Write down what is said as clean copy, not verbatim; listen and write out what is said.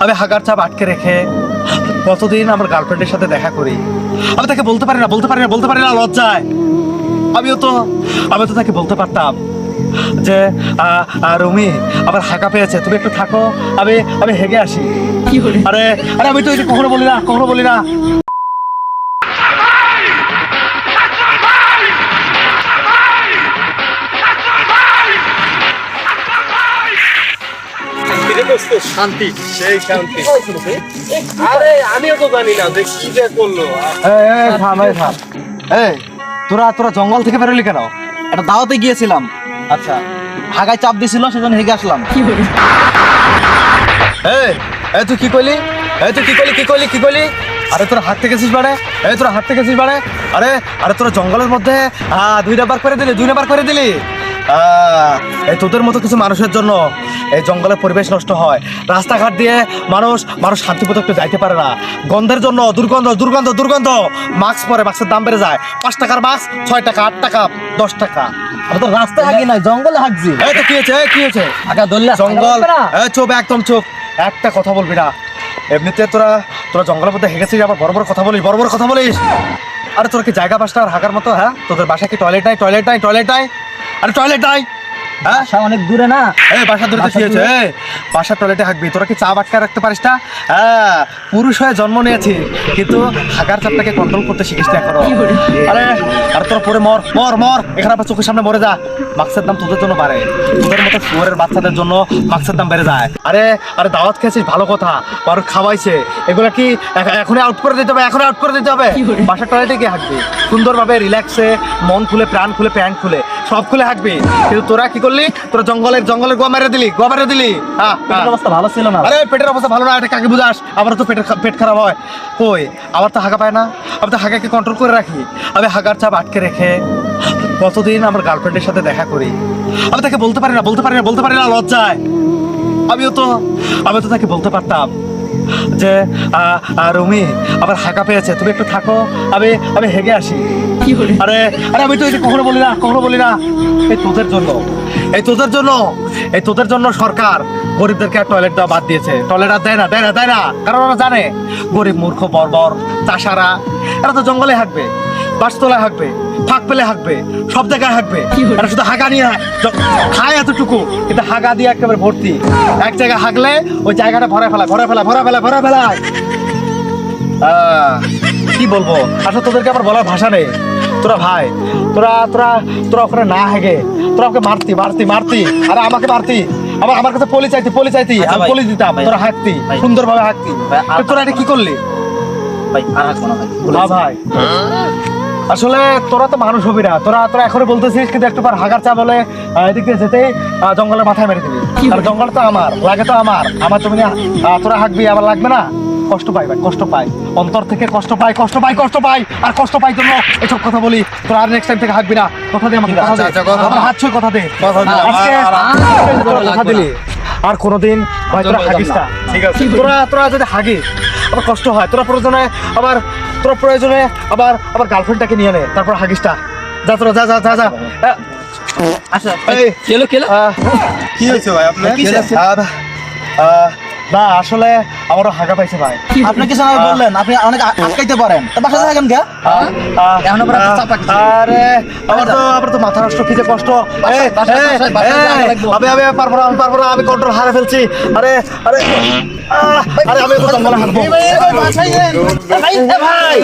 আমি হাগার চাপ আটকে রেখে কতদিন আমার গার্লফ্রেন্ডের সাথে দেখা করি। আমি তাকে বলতে পারি না লজ্জায়। আমি তো তাকে বলতে পারতাম যে রুমি আমার হাঁকা পেয়েছে, তুমি একটু থাকো, আমি হেগে আসি। আরে আরে আমি তো এটা কখনো বলি না। শান্তি সেই শান্তি। আরে আমিও তো জানি না যে কি যে করলো। তোরা জঙ্গল থেকে বেরোলি কেন? একটা দাওয়াতে গিয়েছিলাম, আচ্ছা, হাগায় চাপ দিছিল, সেজন্য হেগে আসলাম। তুই কি কইলি? আরে তোরা হাঁটতে গেছিস মানে? আরে তোরা জঙ্গলের মধ্যে 2 নাম্বার করে দিলি। এই তোদের মতো কিছু মানুষের জন্য এই জঙ্গলের পরিবেশ নষ্ট হয়। রাস্তাঘাট দিয়ে মানুষ শান্তিপূর্ণ একটু যাইতে পারে না। গন্ধের জন্য দুর্গন্ধ। মাস্ক পরে, মাস্কের দাম বেড়ে যায়। 5 টাকার মাস্ক 6 টাকা, 8 টাকা, 10 টাকা। আমি তো রাস্তায় হাগি নাই, জঙ্গলে হাগছি। এই তো কি হয়েছে? আগা দল্লা জঙ্গল, চুপ, একদম চুপ, একটা কথা বলবি না। এমনিতে তোরা জঙ্গলের মধ্যে হেগেছিস, আবার বড় বড় কথা বলিস। আরে তোর কি জায়গা পাসটা আর হাগার মতো? হ্যাঁ, তোদের বাসায় কি টয়লেট নাই? আরে টয়লেট নাই? হ্যাঁ, অনেক দূরে না। বাসা দূরে কি হয়েছে? বাসার টয়লেটে হাঁকবি? তোরা কি চাপ আটকে রাখতে পারিস না? হ্যাঁ, পুরুষ হয়ে জন্ম নিয়েছি, কিন্তু হাগার চাপটাকে কন্ট্রোল করতে শিখিস না এখনো। আরে তোরা পরে মর, এখানে আবার চোখের সামনে মরে যা। মাস্কের দাম তোদের জন্য বাড়ে, তোদের মতো শুয়োরের বাচ্চাদের জন্য মাস্কের দাম বেড়ে যায়। আরে দাওয়াত খেয়েছিস, ভালো কথা, কারোর খাওয়াইছে, এগুলা কি এখনই আউট করে দিতে হবে? বাসার টয়লেটে গিয়ে হাঁকবি সুন্দরভাবে, রিল্যাক্সে, মন খুলে, প্রাণ খুলে, প্যান্ট খুলে, সব খুলে হাঁকবি। কিন্তু তোরা কি করলি? তোরা জঙ্গলের গোয়া মেরে দিলি। পেটের অবস্থা ভালো ছিল না। আরে পেটের অবস্থা ভালো না, এটা কাকে বুঝাস? আমার তো পেট খারাপ হয়। কই, আমার তো হাগা পায় না। আমি তো হাগাকে কন্ট্রোল করে রাখি। আমি হাগার চাপ আটকে রেখে কতদিন আমার গার্লফ্রেন্ডের সাথে দেখা করি। আমি তাকে বলতে পারি না লজ্জায়। আমি তো তাকে বলতে পারতাম যে রুমি আমার হাঁকা পেয়েছে, তুমি একটু থাকো, আমি হেগে আসি। আরে আমি তো এটা কখনো বলি না। এই তোদের জন্য সরকার গরিবদেরকে আর টয়লেট দেওয়া বাদ দিয়েছে। টয়লেট আর দেয় না, কারণ ওরা জানে গরিব, মূর্খ, বর্বর, চাষারা, এরা তো জঙ্গলে হাঁকবে, বাসতলায় হাঁকবে, ফাঁক পেলে হাঁকবে, সব জায়গায় হাঁকবে। এরা শুধু হাগা নিয়ে খায় এতটুকু, কিন্তু হাগা দিয়ে একেবারে ভর্তি। এক জায়গায় হাগলে ওই জায়গাটা ভরে ফেলায়। কি বলবো আসলে, তোদেরকে আবার বলার ভাষা নেই। তোরা ভাই, তোরা ওখানে না হেগে তোরা ওকে মারতি, আরে আমাকে মারতি, আমার কাছে পলি চাইতি, আমি পলি দিতাম, তোরা হাঁকতি, সুন্দরভাবে হাঁকতি। তোরা এটা কি করলি ভাই? আসলে তোরা তো মানুষ হবি না। তোরা এখনই বলতেছিস, কিন্তু একটু পর হাগার চা বলে এদিক দিয়ে যেতে জঙ্গলের মাথায় মেরে দিবি। আর জঙ্গল তো আমার লাগে, তো আমার তুমি তোরা হাঁকবি, আমার লাগবে না? কষ্ট পাই ভাই, অন্তর থেকে কষ্ট পাই। আর কষ্ট পাই জন্য এসব কথা বলি। তোরা আর নেক্সট টাইম থেকে হাঁকবি না, কথা দে আমাকে। হাত ছুঁয়ে কথা দে, কথা দিলি। আর কোনোদিন ভাই তোরা হাগিস না, ঠিক আছে? তোরা যদি হাগিস আবার কষ্ট হয়। তোরা প্রয়োজনে আবার গার্লফ্রেন্ডটাকে নিয়ে নে, তারপর হাগিসটা। যা তোরা, যা। আচ্ছা, কি হয়েছে ভাই আপনার? না আসলে আমারও হাগা পাইছে ভাই। আপনি কিছু না বললেন, আপনি অনেক আটকাইতে পারেন, বাসা থাকেন কে? আরে আমার তো মাথা নষ্ট, কি যে কষ্ট। আমি পারবো না, আমি কন্ট্রোল হারিয়ে ফেলছি। আরে আমি তো জঙ্গলে হাঁটবো ভাই।